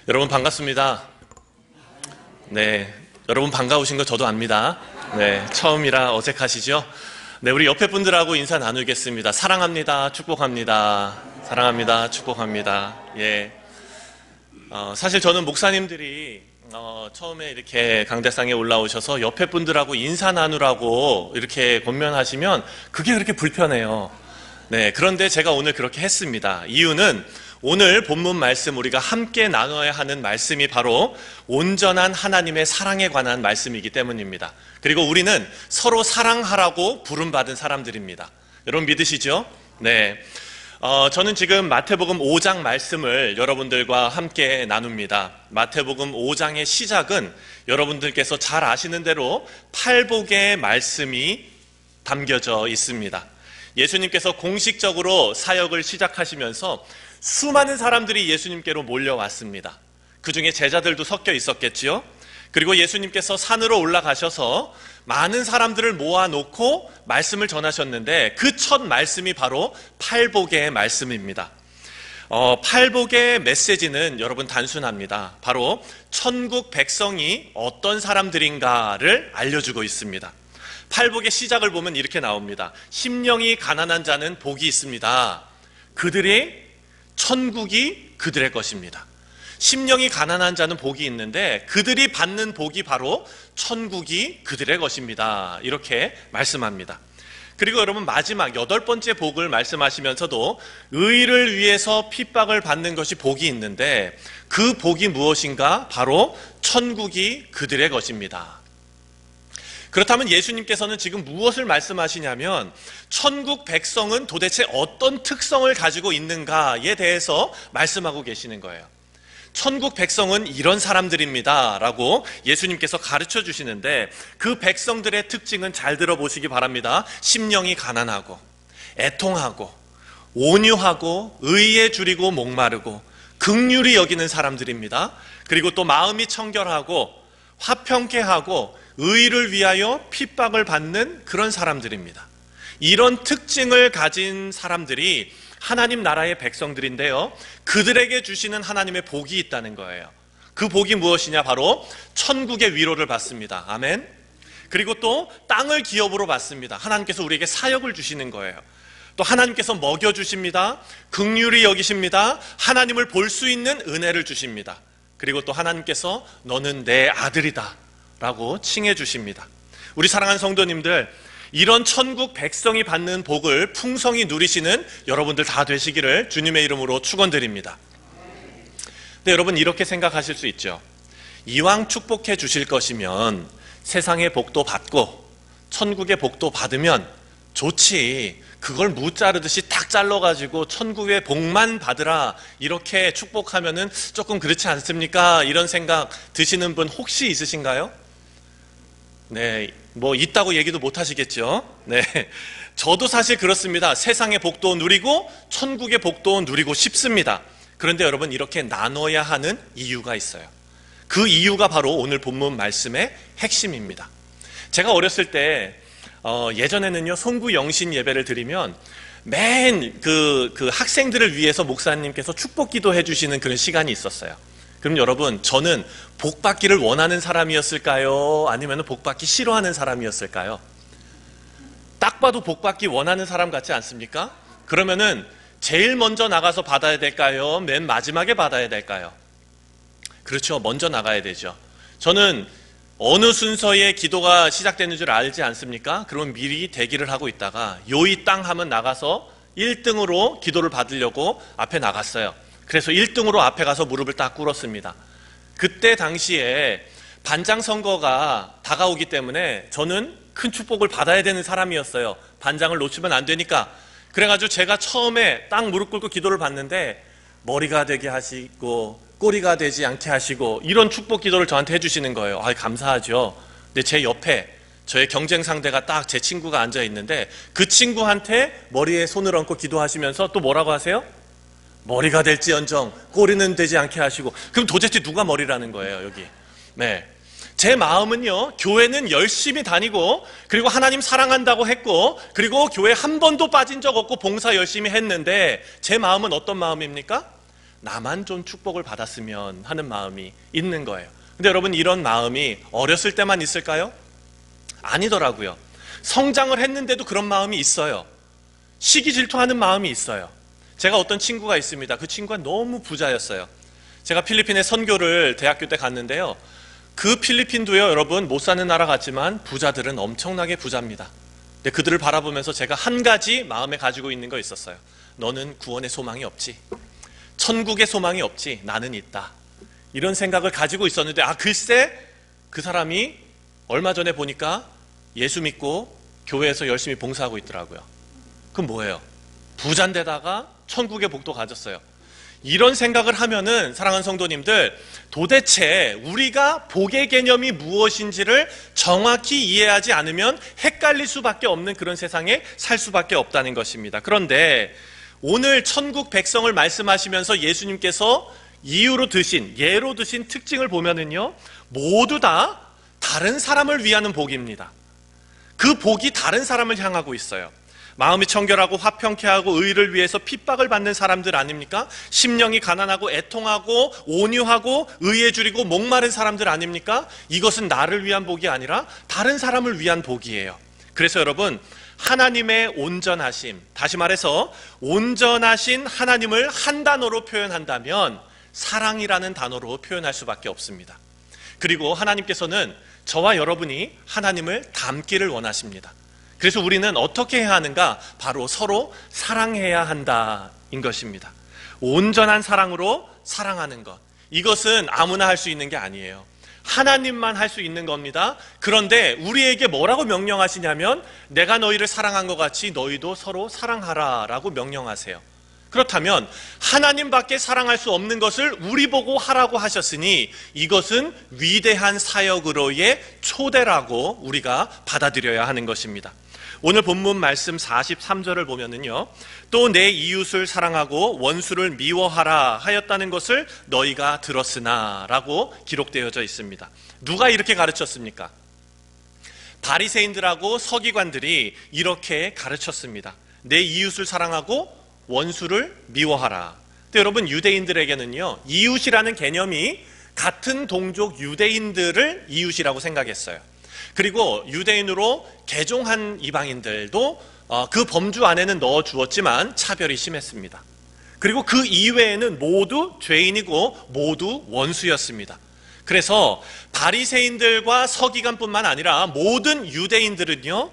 여러분 반갑습니다. 네, 여러분 반가우신 거 저도 압니다. 네, 처음이라 어색하시죠? 네, 우리 옆에 분들하고 인사 나누겠습니다. 사랑합니다. 축복합니다. 사랑합니다. 축복합니다. 예. 사실 저는 목사님들이 처음에 이렇게 강대상에 올라오셔서 옆에 분들하고 인사 나누라고 이렇게 권면하시면 그게 그렇게 불편해요. 네, 그런데 제가 오늘 그렇게 했습니다. 이유는 오늘 본문 말씀 우리가 함께 나눠야 하는 말씀이 바로 온전한 하나님의 사랑에 관한 말씀이기 때문입니다. 그리고 우리는 서로 사랑하라고 부름받은 사람들입니다. 여러분 믿으시죠? 네. 저는 지금 마태복음 5장 말씀을 여러분들과 함께 나눕니다. 마태복음 5장의 시작은 여러분들께서 잘 아시는 대로 팔복의 말씀이 담겨져 있습니다. 예수님께서 공식적으로 사역을 시작하시면서 수많은 사람들이 예수님께로 몰려왔습니다. 그 중에 제자들도 섞여 있었겠지요. 그리고 예수님께서 산으로 올라가셔서 많은 사람들을 모아놓고 말씀을 전하셨는데 그 첫 말씀이 바로 팔복의 말씀입니다. 팔복의 메시지는 여러분 단순합니다. 바로 천국 백성이 어떤 사람들인가를 알려주고 있습니다. 팔복의 시작을 보면 이렇게 나옵니다. 심령이 가난한 자는 복이 있습니다. 천국이 그들의 것입니다. 심령이 가난한 자는 복이 있는데 그들이 받는 복이 바로 천국이 그들의 것입니다. 이렇게 말씀합니다. 그리고 여러분 마지막 8번째 복을 말씀하시면서도 의를 위해서 핍박을 받는 것이 복이 있는데 그 복이 무엇인가? 바로 천국이 그들의 것입니다. 그렇다면 예수님께서는 지금 무엇을 말씀하시냐면 천국 백성은 도대체 어떤 특성을 가지고 있는가에 대해서 말씀하고 계시는 거예요. 천국 백성은 이런 사람들입니다 라고 예수님께서 가르쳐 주시는데 그 백성들의 특징은 잘 들어보시기 바랍니다. 심령이 가난하고 애통하고 온유하고 의에 줄이고 목마르고 긍휼히 여기는 사람들입니다. 그리고 또 마음이 청결하고 화평케 하고 의를 위하여 핍박을 받는 그런 사람들입니다. 이런 특징을 가진 사람들이 하나님 나라의 백성들인데요, 그들에게 주시는 하나님의 복이 있다는 거예요. 그 복이 무엇이냐? 바로 천국의 위로를 받습니다. 아멘. 그리고 또 땅을 기업으로 받습니다. 하나님께서 우리에게 사역을 주시는 거예요. 또 하나님께서 먹여주십니다. 긍휼히 여기십니다. 하나님을 볼 수 있는 은혜를 주십니다. 그리고 또 하나님께서 너는 내 아들이다 라고 칭해 주십니다. 우리 사랑하는 성도님들, 이런 천국 백성이 받는 복을 풍성히 누리시는 여러분들 다 되시기를 주님의 이름으로 축원드립니다. 근데 여러분 이렇게 생각하실 수 있죠. 이왕 축복해 주실 것이면 세상의 복도 받고 천국의 복도 받으면 좋지, 그걸 무 자르듯이 딱 잘라가지고 천국의 복만 받으라 이렇게 축복하면은 조금 그렇지 않습니까? 이런 생각 드시는 분 혹시 있으신가요? 네, 뭐 있다고 얘기도 못 하시겠죠. 네, 저도 사실 그렇습니다. 세상의 복도 누리고 천국의 복도 누리고 싶습니다. 그런데 여러분 이렇게 나눠야 하는 이유가 있어요. 그 이유가 바로 오늘 본문 말씀의 핵심입니다. 제가 어렸을 때 예전에는요, 송구 영신 예배를 드리면 맨 그 학생들을 위해서 목사님께서 축복 기도해 주시는 그런 시간이 있었어요. 그럼 여러분, 저는 복 받기를 원하는 사람이었을까요? 아니면 복 받기 싫어하는 사람이었을까요? 딱 봐도 복 받기 원하는 사람 같지 않습니까? 그러면은 제일 먼저 나가서 받아야 될까요? 맨 마지막에 받아야 될까요? 그렇죠. 먼저 나가야 되죠. 저는 어느 순서에 기도가 시작되는 줄 알지 않습니까? 그러면 미리 대기를 하고 있다가 요이 땅 하면 나가서 1등으로 기도를 받으려고 앞에 나갔어요. 그래서 1등으로 앞에 가서 무릎을 딱 꿇었습니다. 그때 당시에 반장 선거가 다가오기 때문에 저는 큰 축복을 받아야 되는 사람이었어요. 반장을 놓치면 안 되니까. 그래가지고 제가 처음에 딱 무릎 꿇고 기도를 받는데 머리가 되게 하시고 꼬리가 되지 않게 하시고 이런 축복 기도를 저한테 해주시는 거예요. 감사하죠. 근데 제 옆에 저의 경쟁 상대가 딱 제 친구가 앉아 있는데 그 친구한테 머리에 손을 얹고 기도하시면서 또 뭐라고 하세요? 머리가 될지언정 꼬리는 되지 않게 하시고. 그럼 도대체 누가 머리라는 거예요, 여기? 네. 제 마음은요, 교회는 열심히 다니고 그리고 하나님 사랑한다고 했고 그리고 교회 한 번도 빠진 적 없고 봉사 열심히 했는데 제 마음은 어떤 마음입니까? 나만 좀 축복을 받았으면 하는 마음이 있는 거예요. 근데 여러분, 이런 마음이 어렸을 때만 있을까요? 아니더라고요. 성장을 했는데도 그런 마음이 있어요. 시기 질투하는 마음이 있어요. 제가 어떤 친구가 있습니다. 그 친구가 너무 부자였어요. 제가 필리핀에 선교를 대학교 때 갔는데요, 그 필리핀도요, 여러분, 못 사는 나라 같지만 부자들은 엄청나게 부자입니다. 근데 그들을 바라보면서 제가 한 가지 마음에 가지고 있는 거 있었어요. 너는 구원의 소망이 없지, 천국의 소망이 없지, 나는 있다. 이런 생각을 가지고 있었는데, 글쎄 그 사람이 얼마 전에 보니까 예수 믿고 교회에서 열심히 봉사하고 있더라고요. 그건 뭐예요? 부자인데다가 천국의 복도 가졌어요. 이런 생각을 하면은, 사랑하는 성도님들, 도대체 우리가 복의 개념이 무엇인지를 정확히 이해하지 않으면 헷갈릴 수밖에 없는 그런 세상에 살 수밖에 없다는 것입니다. 그런데 오늘 천국 백성을 말씀하시면서 예수님께서 예로 드신 특징을 보면은요, 모두 다 다른 사람을 위하는 복입니다. 그 복이 다른 사람을 향하고 있어요. 마음이 청결하고 화평케 하고 의를 위해서 핍박을 받는 사람들 아닙니까? 심령이 가난하고 애통하고 온유하고 의에 줄이고 목마른 사람들 아닙니까? 이것은 나를 위한 복이 아니라 다른 사람을 위한 복이에요. 그래서 여러분, 하나님의 온전하심, 다시 말해서 온전하신 하나님을 한 단어로 표현한다면 사랑이라는 단어로 표현할 수밖에 없습니다. 그리고 하나님께서는 저와 여러분이 하나님을 닮기를 원하십니다. 그래서 우리는 어떻게 해야 하는가? 바로 서로 사랑해야 한다인 것입니다. 온전한 사랑으로 사랑하는 것, 이것은 아무나 할 수 있는 게 아니에요. 하나님만 할 수 있는 겁니다. 그런데 우리에게 뭐라고 명령하시냐면, 내가 너희를 사랑한 것 같이 너희도 서로 사랑하라 라고 명령하세요. 그렇다면 하나님밖에 사랑할 수 없는 것을 우리 보고 하라고 하셨으니 이것은 위대한 사역으로의 초대라고 우리가 받아들여야 하는 것입니다. 오늘 본문 말씀 43절을 보면은요, 또 내 이웃을 사랑하고 원수를 미워하라 하였다는 것을 너희가 들었으나 라고 기록되어져 있습니다. 누가 이렇게 가르쳤습니까? 바리새인들하고 서기관들이 이렇게 가르쳤습니다. 내 이웃을 사랑하고 원수를 미워하라. 근데 여러분, 유대인들에게는요, 이웃이라는 개념이 같은 동족 유대인들을 이웃이라고 생각했어요. 그리고 유대인으로 개종한 이방인들도 그 범주 안에는 넣어 주었지만 차별이 심했습니다. 그리고 그 이외에는 모두 죄인이고 모두 원수였습니다. 그래서 바리새인들과 서기관뿐만 아니라 모든 유대인들은요,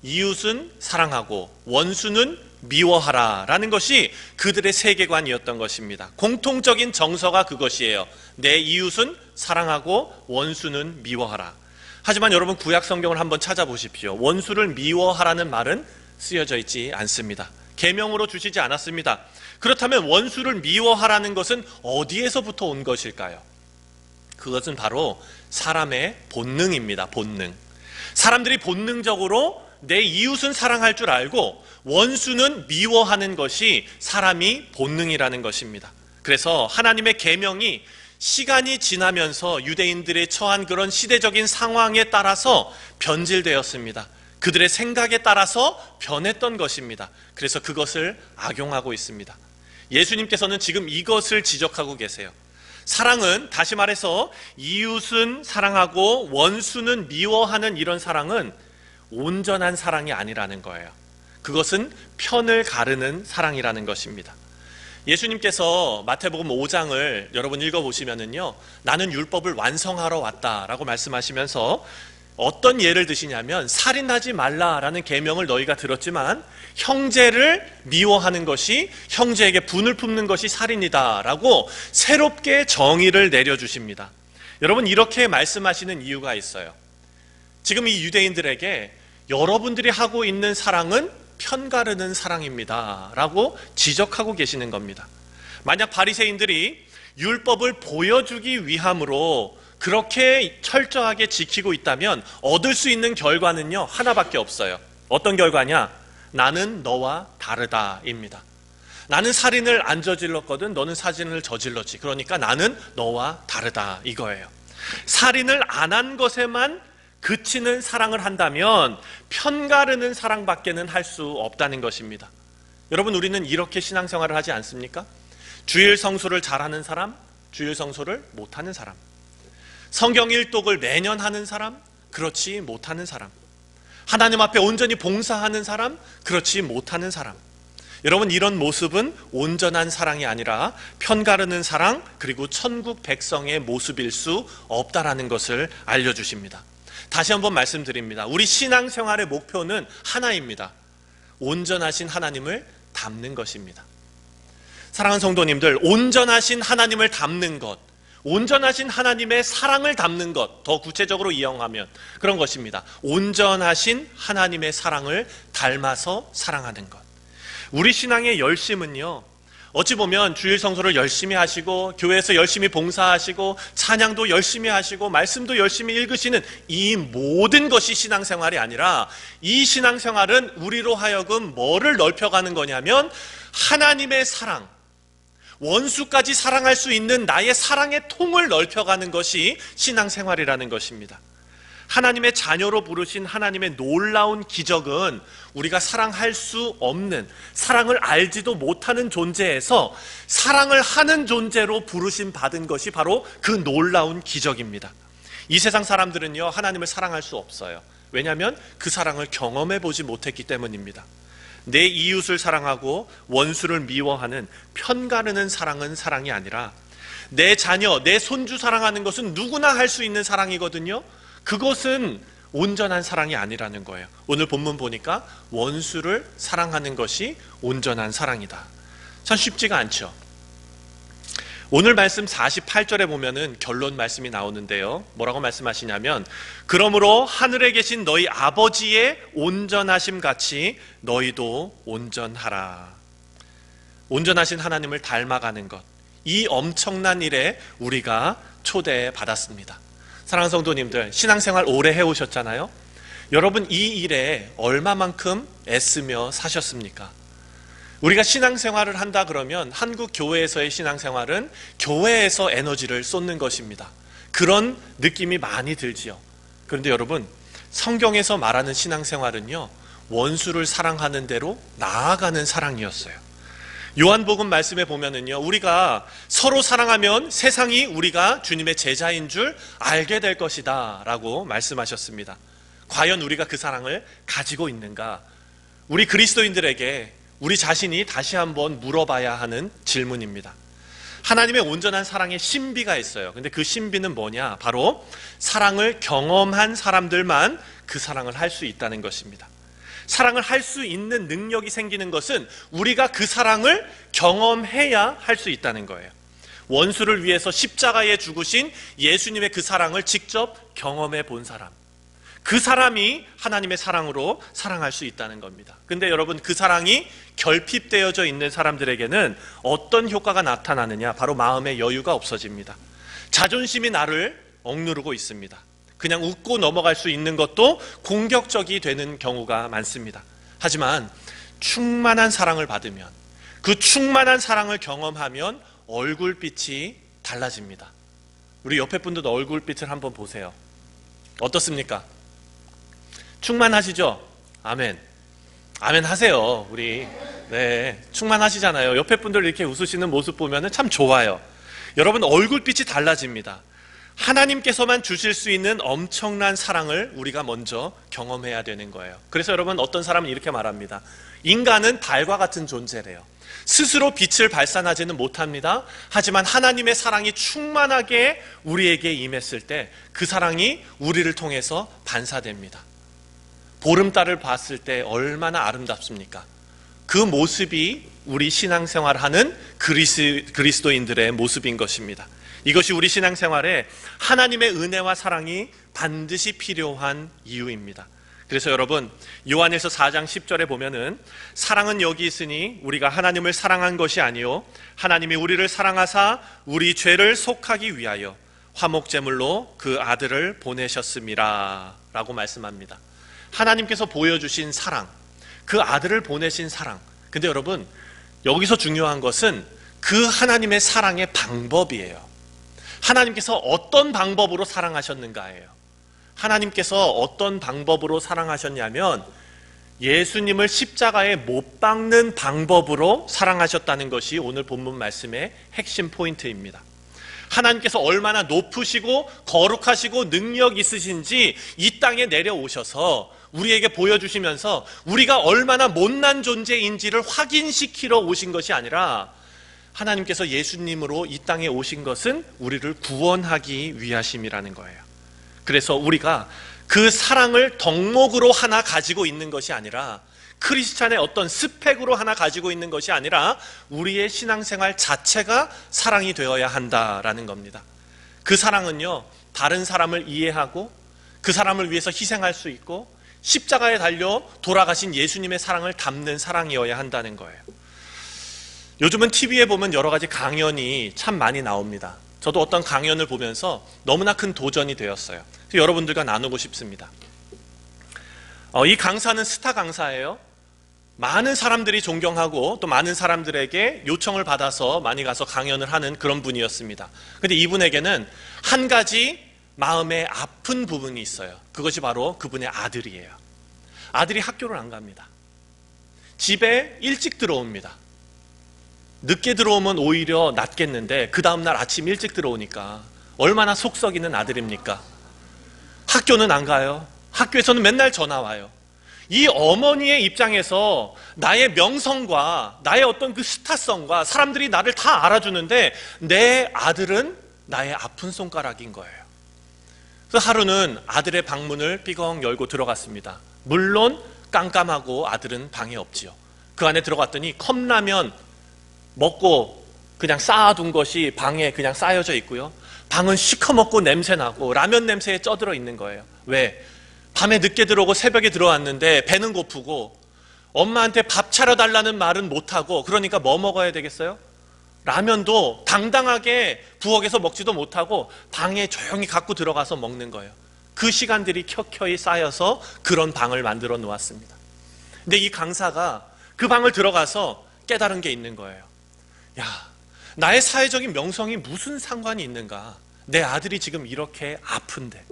이웃은 사랑하고 원수는 미워하라 라는 것이 그들의 세계관이었던 것입니다. 공통적인 정서가 그것이에요. 내 이웃은 사랑하고 원수는 미워하라. 하지만 여러분, 구약 성경을 한번 찾아보십시오. 원수를 미워하라는 말은 쓰여져 있지 않습니다. 계명으로 주시지 않았습니다. 그렇다면 원수를 미워하라는 것은 어디에서부터 온 것일까요? 그것은 바로 사람의 본능입니다. 본능. 사람들이 본능적으로 내 이웃은 사랑할 줄 알고 원수는 미워하는 것이 사람이 본능이라는 것입니다. 그래서 하나님의 계명이 시간이 지나면서 유대인들이 처한 그런 시대적인 상황에 따라서 변질되었습니다. 그들의 생각에 따라서 변했던 것입니다. 그래서 그것을 악용하고 있습니다. 예수님께서는 지금 이것을 지적하고 계세요. 사랑은, 다시 말해서 이웃은 사랑하고 원수는 미워하는 이런 사랑은 온전한 사랑이 아니라는 거예요. 그것은 편을 가르는 사랑이라는 것입니다. 예수님께서 마태복음 5장을 여러분 읽어보시면은요, 나는 율법을 완성하러 왔다라고 말씀하시면서 어떤 예를 드시냐면, 살인하지 말라라는 계명을 너희가 들었지만 형제를 미워하는 것이, 형제에게 분을 품는 것이 살인이다라고 새롭게 정의를 내려주십니다. 여러분, 이렇게 말씀하시는 이유가 있어요. 지금 이 유대인들에게 여러분들이 하고 있는 사랑은 편가르는 사랑입니다 라고 지적하고 계시는 겁니다. 만약 바리새인들이 율법을 보여주기 위함으로 그렇게 철저하게 지키고 있다면 얻을 수 있는 결과는요, 하나밖에 없어요. 어떤 결과냐? 나는 너와 다르다입니다. 나는 살인을 안 저질렀거든, 너는 살인을 저질렀지. 그러니까 나는 너와 다르다, 이거예요. 살인을 안 한 것에만 그치는 사랑을 한다면 편가르는 사랑밖에는 할 수 없다는 것입니다. 여러분, 우리는 이렇게 신앙생활을 하지 않습니까? 주일 성수를 잘하는 사람, 주일 성수를 못하는 사람, 성경 일독을 매년 하는 사람, 그렇지 못하는 사람, 하나님 앞에 온전히 봉사하는 사람, 그렇지 못하는 사람. 여러분, 이런 모습은 온전한 사랑이 아니라 편가르는 사랑, 그리고 천국 백성의 모습일 수 없다라는 것을 알려주십니다. 다시 한번 말씀드립니다. 우리 신앙생활의 목표는 하나입니다. 온전하신 하나님을 닮는 것입니다. 사랑하는 성도님들, 온전하신 하나님을 닮는 것, 온전하신 하나님의 사랑을 담는 것, 더 구체적으로 이용하면 그런 것입니다. 온전하신 하나님의 사랑을 닮아서 사랑하는 것. 우리 신앙의 열심은요, 어찌 보면 주일 성소를 열심히 하시고 교회에서 열심히 봉사하시고 찬양도 열심히 하시고 말씀도 열심히 읽으시는 이 모든 것이 신앙생활이 아니라, 이 신앙생활은 우리로 하여금 뭐를 넓혀가는 거냐면 하나님의 사랑, 원수까지 사랑할 수 있는 나의 사랑의 통을 넓혀가는 것이 신앙생활이라는 것입니다. 하나님의 자녀로 부르신 하나님의 놀라운 기적은 우리가 사랑할 수 없는, 사랑을 알지도 못하는 존재에서 사랑을 하는 존재로 부르심 받은 것이 바로 그 놀라운 기적입니다. 이 세상 사람들은요, 하나님을 사랑할 수 없어요. 왜냐하면 그 사랑을 경험해 보지 못했기 때문입니다. 내 이웃을 사랑하고 원수를 미워하는 편가르는 사랑은 사랑이 아니라, 내 자녀, 내 손주 사랑하는 것은 누구나 할 수 있는 사랑이거든요. 그것은 온전한 사랑이 아니라는 거예요. 오늘 본문 보니까 원수를 사랑하는 것이 온전한 사랑이다. 참 쉽지가 않죠. 오늘 말씀 48절에 보면은 결론 말씀이 나오는데요, 뭐라고 말씀하시냐면, 그러므로 하늘에 계신 너희 아버지의 온전하심 같이 너희도 온전하라. 온전하신 하나님을 닮아가는 것, 이 엄청난 일에 우리가 초대받았습니다. 사랑하는 성도님들, 신앙생활 오래 해오셨잖아요. 여러분, 이 일에 얼마만큼 애쓰며 사셨습니까? 우리가 신앙생활을 한다 그러면 한국 교회에서의 신앙생활은 교회에서 에너지를 쏟는 것입니다. 그런 느낌이 많이 들지요. 그런데 여러분, 성경에서 말하는 신앙생활은요, 원수를 사랑하는 대로 나아가는 사랑이었어요. 요한복음 말씀에 보면은요, 우리가 서로 사랑하면 세상이 우리가 주님의 제자인 줄 알게 될 것이다 라고 말씀하셨습니다. 과연 우리가 그 사랑을 가지고 있는가? 우리 그리스도인들에게 우리 자신이 다시 한번 물어봐야 하는 질문입니다. 하나님의 온전한 사랑의 신비가 있어요. 근데 그 신비는 뭐냐? 바로 사랑을 경험한 사람들만 그 사랑을 할 수 있다는 것입니다. 사랑을 할 수 있는 능력이 생기는 것은 우리가 그 사랑을 경험해야 할 수 있다는 거예요. 원수를 위해서 십자가에 죽으신 예수님의 그 사랑을 직접 경험해 본 사람, 그 사람이 하나님의 사랑으로 사랑할 수 있다는 겁니다. 근데 여러분, 그 사랑이 결핍되어져 있는 사람들에게는 어떤 효과가 나타나느냐? 바로 마음의 여유가 없어집니다. 자존심이 나를 억누르고 있습니다. 그냥 웃고 넘어갈 수 있는 것도 공격적이 되는 경우가 많습니다. 하지만 충만한 사랑을 받으면, 그 충만한 사랑을 경험하면 얼굴빛이 달라집니다. 우리 옆에 분들도 얼굴빛을 한번 보세요. 어떻습니까? 충만하시죠? 아멘. 아멘 하세요. 우리 충만하시잖아요. 옆에 분들 이렇게 웃으시는 모습 보면 참 좋아요. 여러분, 얼굴빛이 달라집니다. 하나님께서만 주실 수 있는 엄청난 사랑을 우리가 먼저 경험해야 되는 거예요. 그래서 여러분, 어떤 사람은 이렇게 말합니다. 인간은 달과 같은 존재래요. 스스로 빛을 발산하지는 못합니다. 하지만 하나님의 사랑이 충만하게 우리에게 임했을 때 그 사랑이 우리를 통해서 반사됩니다. 보름달을 봤을 때 얼마나 아름답습니까? 그 모습이 우리 신앙생활하는 그리스도인들의 모습인 것입니다. 이것이 우리 신앙생활에 하나님의 은혜와 사랑이 반드시 필요한 이유입니다. 그래서 여러분, 요한일서 4장 10절에 보면은, 사랑은 여기 있으니 우리가 하나님을 사랑한 것이 아니요 하나님이 우리를 사랑하사 우리 죄를 속하기 위하여 화목제물로 그 아들을 보내셨음이라 라고 말씀합니다. 하나님께서 보여주신 사랑, 그 아들을 보내신 사랑. 근데 여러분, 여기서 중요한 것은 그 하나님의 사랑의 방법이에요. 하나님께서 어떤 방법으로 사랑하셨는가예요. 하나님께서 어떤 방법으로 사랑하셨냐면, 예수님을 십자가에 못 박는 방법으로 사랑하셨다는 것이 오늘 본문 말씀의 핵심 포인트입니다. 하나님께서 얼마나 높으시고 거룩하시고 능력 있으신지 이 땅에 내려오셔서 우리에게 보여주시면서 우리가 얼마나 못난 존재인지를 확인시키러 오신 것이 아니라, 하나님께서 예수님으로 이 땅에 오신 것은 우리를 구원하기 위하심이라는 거예요. 그래서 우리가 그 사랑을 덕목으로 하나 가지고 있는 것이 아니라, 크리스찬의 어떤 스펙으로 하나 가지고 있는 것이 아니라 우리의 신앙생활 자체가 사랑이 되어야 한다라는 겁니다. 그 사랑은요, 다른 사람을 이해하고 그 사람을 위해서 희생할 수 있고 십자가에 달려 돌아가신 예수님의 사랑을 담는 사랑이어야 한다는 거예요. 요즘은 TV에 보면 여러 가지 강연이 참 많이 나옵니다. 저도 어떤 강연을 보면서 너무나 큰 도전이 되었어요. 그래서 여러분들과 나누고 싶습니다. 이 강사는 스타 강사예요. 많은 사람들이 존경하고 또 많은 사람들에게 요청을 받아서 많이 가서 강연을 하는 그런 분이었습니다. 그런데 이분에게는 한 가지 마음에 아픈 부분이 있어요. 그것이 바로 그분의 아들이에요. 아들이 학교를 안 갑니다. 집에 일찍 들어옵니다. 늦게 들어오면 오히려 낫겠는데 그 다음날 아침 일찍 들어오니까 얼마나 속 썩이는 아들입니까? 학교는 안 가요. 학교에서는 맨날 전화 와요. 이 어머니의 입장에서 나의 명성과 나의 어떤 그 스타성과 사람들이 나를 다 알아주는데 내 아들은 나의 아픈 손가락인 거예요. 그래서 하루는 아들의 방문을 삐걱 열고 들어갔습니다. 물론 깜깜하고 아들은 방에 없지요. 그 안에 들어갔더니 컵라면 먹고 그냥 쌓아둔 것이 방에 그냥 쌓여져 있고요. 방은 시커멓고 냄새나고 라면 냄새에 쪄들어 있는 거예요. 왜? 밤에 늦게 들어오고 새벽에 들어왔는데 배는 고프고 엄마한테 밥 차려달라는 말은 못하고, 그러니까 뭐 먹어야 되겠어요? 라면도 당당하게 부엌에서 먹지도 못하고 방에 조용히 갖고 들어가서 먹는 거예요. 그 시간들이 켜켜이 쌓여서 그런 방을 만들어 놓았습니다. 근데 이 강사가 그 방을 들어가서 깨달은 게 있는 거예요. 야, 나의 사회적인 명성이 무슨 상관이 있는가? 내 아들이 지금 이렇게 아픈데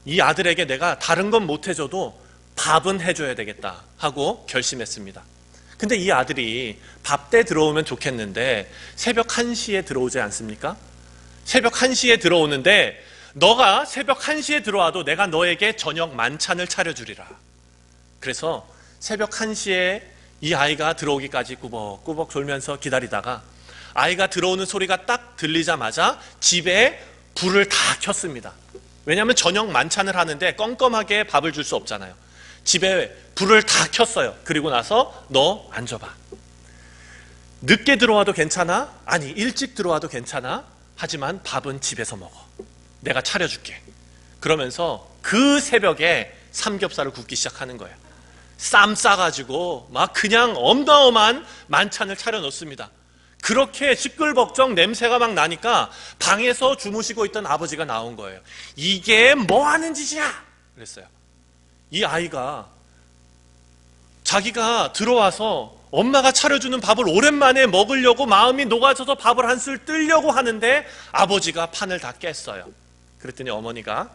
이 아들에게 내가 다른 건 못 해줘도 밥은 해줘야 되겠다 하고 결심했습니다. 근데 이 아들이 밥 때 들어오면 좋겠는데 새벽 1시에 들어오지 않습니까? 새벽 1시에 들어오는데 너가 새벽 1시에 들어와도 내가 너에게 저녁 만찬을 차려주리라. 그래서 새벽 1시에 이 아이가 들어오기까지 꾸벅꾸벅 졸면서 기다리다가 아이가 들어오는 소리가 딱 들리자마자 집에 불을 다 켰습니다. 왜냐하면 저녁 만찬을 하는데 껌껌하게 밥을 줄 수 없잖아요. 집에 불을 다 켰어요. 그리고 나서 너 앉아봐. 늦게 들어와도 괜찮아? 아니, 일찍 들어와도 괜찮아? 하지만 밥은 집에서 먹어. 내가 차려줄게. 그러면서 그 새벽에 삼겹살을 굽기 시작하는 거예요. 쌈 싸가지고 막 그냥 어마어마한 만찬을 차려놓습니다. 그렇게 시끌벅적 냄새가 막 나니까 방에서 주무시고 있던 아버지가 나온 거예요. 이게 뭐 하는 짓이야? 그랬어요. 이 아이가 자기가 들어와서 엄마가 차려주는 밥을 오랜만에 먹으려고 마음이 녹아져서 밥을 한술 뜨려고 하는데 아버지가 판을 다 깼어요. 그랬더니 어머니가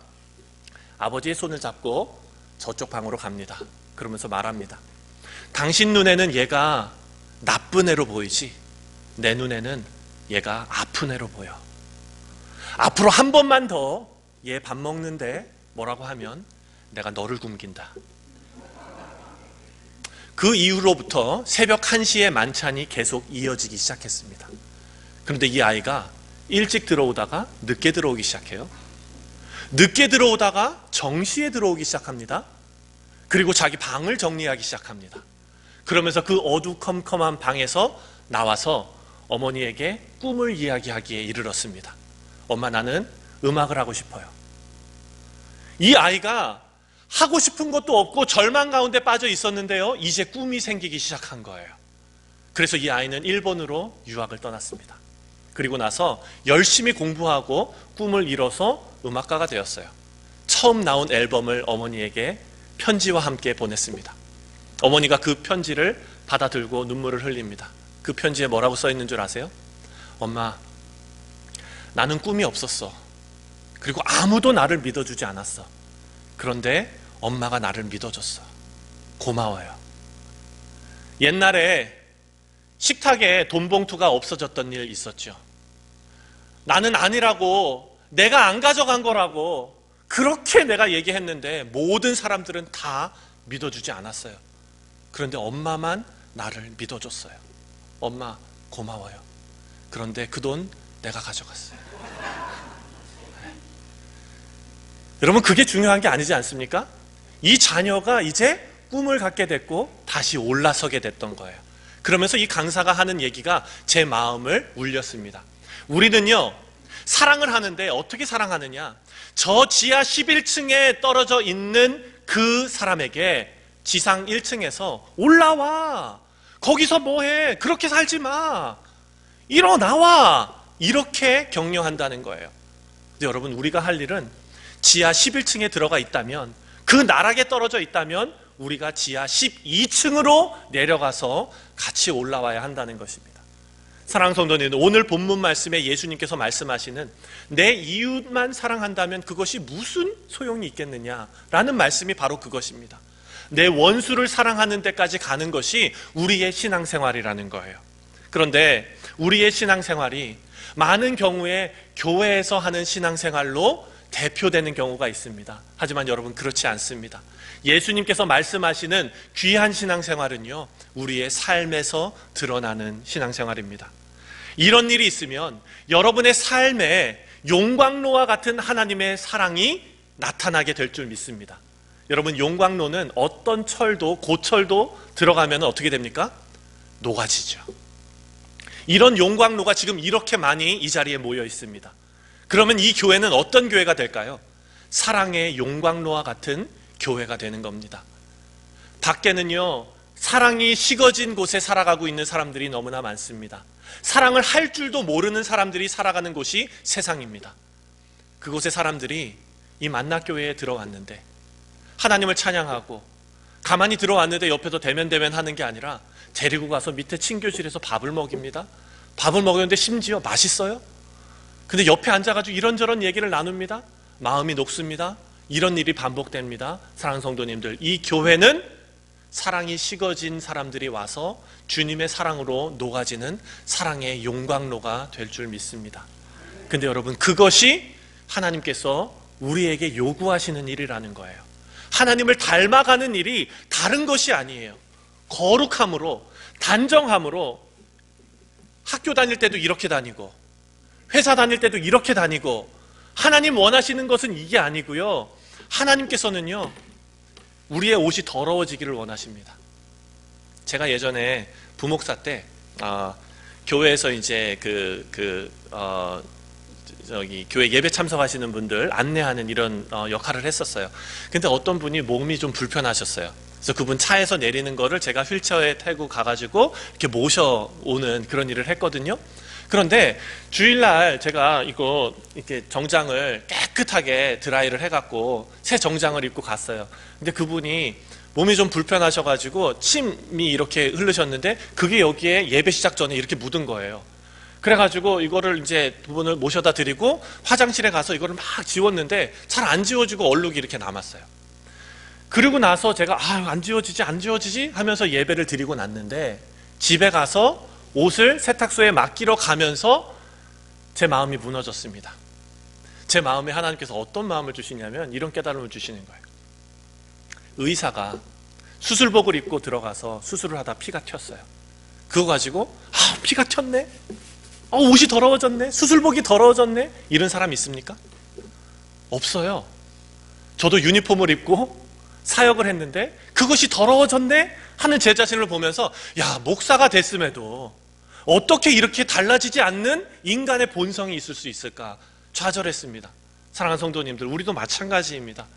아버지의 손을 잡고 저쪽 방으로 갑니다. 그러면서 말합니다. 당신 눈에는 얘가 나쁜 애로 보이지 내 눈에는 얘가 아픈 애로 보여. 앞으로 한 번만 더 얘 밥 먹는데 뭐라고 하면 내가 너를 굶긴다. 그 이후로부터 새벽 1시에 만찬이 계속 이어지기 시작했습니다. 그런데 이 아이가 일찍 들어오다가 늦게 들어오기 시작해요. 늦게 들어오다가 정시에 들어오기 시작합니다. 그리고 자기 방을 정리하기 시작합니다. 그러면서 그 어두컴컴한 방에서 나와서 어머니에게 꿈을 이야기하기에 이르렀습니다. 엄마, 나는 음악을 하고 싶어요. 이 아이가 하고 싶은 것도 없고 절망 가운데 빠져 있었는데요, 이제 꿈이 생기기 시작한 거예요. 그래서 이 아이는 일본으로 유학을 떠났습니다. 그리고 나서 열심히 공부하고 꿈을 이뤄서 음악가가 되었어요. 처음 나온 앨범을 어머니에게 편지와 함께 보냈습니다. 어머니가 그 편지를 받아들고 눈물을 흘립니다. 그 편지에 뭐라고 써 있는 줄 아세요? 엄마, 나는 꿈이 없었어. 그리고 아무도 나를 믿어주지 않았어. 그런데 엄마가 나를 믿어줬어. 고마워요. 옛날에 식탁에 돈 봉투가 없어졌던 일 있었죠. 나는 아니라고, 내가 안 가져간 거라고 그렇게 내가 얘기했는데 모든 사람들은 다 믿어주지 않았어요. 그런데 엄마만 나를 믿어줬어요. 엄마 고마워요. 그런데 그 돈 내가 가져갔어요. 여러분, 그게 중요한 게 아니지 않습니까? 이 자녀가 이제 꿈을 갖게 됐고 다시 올라서게 됐던 거예요. 그러면서 이 강사가 하는 얘기가 제 마음을 울렸습니다. 우리는요, 사랑을 하는데 어떻게 사랑하느냐? 저 지하 11층에 떨어져 있는 그 사람에게 지상 1층에서 올라와, 거기서 뭐해, 그렇게 살지 마, 일어나와, 이렇게 격려한다는 거예요. 근데 여러분, 우리가 할 일은 지하 11층에 들어가 있다면, 그 나락에 떨어져 있다면 우리가 지하 12층으로 내려가서 같이 올라와야 한다는 것입니다. 사랑하는 성도님들, 오늘 본문 말씀에 예수님께서 말씀하시는 내 이웃만 사랑한다면 그것이 무슨 소용이 있겠느냐라는 말씀이 바로 그것입니다. 내 원수를 사랑하는 데까지 가는 것이 우리의 신앙생활이라는 거예요. 그런데 우리의 신앙생활이 많은 경우에 교회에서 하는 신앙생활로 대표되는 경우가 있습니다. 하지만 여러분, 그렇지 않습니다. 예수님께서 말씀하시는 귀한 신앙생활은요, 우리의 삶에서 드러나는 신앙생활입니다. 이런 일이 있으면 여러분의 삶에 용광로와 같은 하나님의 사랑이 나타나게 될 줄 믿습니다. 여러분, 용광로는 어떤 철도, 고철도 들어가면 어떻게 됩니까? 녹아지죠. 이런 용광로가 지금 이렇게 많이 이 자리에 모여 있습니다. 그러면 이 교회는 어떤 교회가 될까요? 사랑의 용광로와 같은 교회가 되는 겁니다. 밖에는요, 사랑이 식어진 곳에 살아가고 있는 사람들이 너무나 많습니다. 사랑을 할 줄도 모르는 사람들이 살아가는 곳이 세상입니다. 그곳의 사람들이 이 만나교회에 들어왔는데 하나님을 찬양하고 가만히 들어왔는데 옆에서 대면대면 하는 게 아니라 데리고 가서 밑에 친교실에서 밥을 먹입니다. 밥을 먹였는데 심지어 맛있어요. 근데 옆에 앉아가지고 이런저런 얘기를 나눕니다. 마음이 녹습니다. 이런 일이 반복됩니다. 사랑하는 성도님들, 이 교회는 사랑이 식어진 사람들이 와서 주님의 사랑으로 녹아지는 사랑의 용광로가 될 줄 믿습니다. 근데 여러분, 그것이 하나님께서 우리에게 요구하시는 일이라는 거예요. 하나님을 닮아가는 일이 다른 것이 아니에요. 거룩함으로, 단정함으로 학교 다닐 때도 이렇게 다니고 회사 다닐 때도 이렇게 다니고, 하나님 원하시는 것은 이게 아니고요, 하나님께서는요, 우리의 옷이 더러워지기를 원하십니다. 제가 예전에 부목사 때 교회에서 이제 교회 예배 참석하시는 분들 안내하는 이런 역할을 했었어요. 근데 어떤 분이 몸이 좀 불편하셨어요. 그래서 그분 차에서 내리는 거를 제가 휠체어에 타고 가가지고 이렇게 모셔오는 그런 일을 했거든요. 그런데 주일날 제가 이거 이렇게 정장을 깨끗하게 드라이를 해갖고 새 정장을 입고 갔어요. 근데 그분이 몸이 좀 불편하셔가지고 침이 이렇게 흐르셨는데 그게 여기에 예배 시작 전에 이렇게 묻은 거예요. 그래가지고 이거를 이제 두 분을 모셔다 드리고 화장실에 가서 이거를 막 지웠는데 잘 안 지워지고 얼룩이 이렇게 남았어요. 그리고 나서 제가 안 지워지지 하면서 예배를 드리고 났는데, 집에 가서 옷을 세탁소에 맡기러 가면서 제 마음이 무너졌습니다. 제 마음에 하나님께서 어떤 마음을 주시냐면 이런 깨달음을 주시는 거예요. 의사가 수술복을 입고 들어가서 수술을 하다 피가 튀었어요. 그거 가지고 피가 튀었네, 옷이 더러워졌네, 수술복이 더러워졌네, 이런 사람 있습니까? 없어요. 저도 유니폼을 입고 사역을 했는데 그것이 더러워졌네 하는 제 자신을 보면서, 야, 목사가 됐음에도 어떻게 이렇게 달라지지 않는 인간의 본성이 있을 수 있을까 좌절했습니다. 사랑하는 성도님들, 우리도 마찬가지입니다.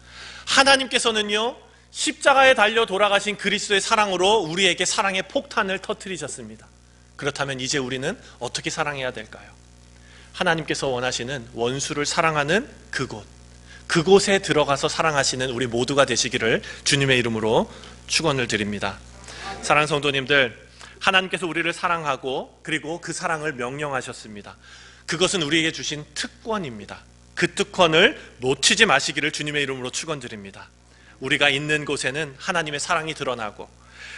하나님께서는요, 십자가에 달려 돌아가신 그리스도의 사랑으로 우리에게 사랑의 폭탄을 터뜨리셨습니다. 그렇다면 이제 우리는 어떻게 사랑해야 될까요? 하나님께서 원하시는 원수를 사랑하는 그곳에 들어가서 사랑하시는 우리 모두가 되시기를 주님의 이름으로 축원을 드립니다. 사랑하는 성도님들, 하나님께서 우리를 사랑하고 그리고 그 사랑을 명령하셨습니다. 그것은 우리에게 주신 특권입니다. 그 특권을 놓치지 마시기를 주님의 이름으로 축원드립니다. 우리가 있는 곳에는 하나님의 사랑이 드러나고,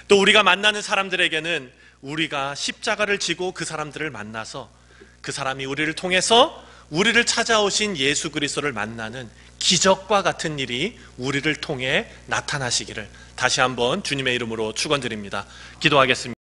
또 우리가 만나는 사람들에게는 우리가 십자가를 지고 그 사람들을 만나서 그 사람이 우리를 통해서 우리를 찾아오신 예수 그리스도를 만나는 기적과 같은 일이 우리를 통해 나타나시기를 다시 한번 주님의 이름으로 축원드립니다. 기도하겠습니다.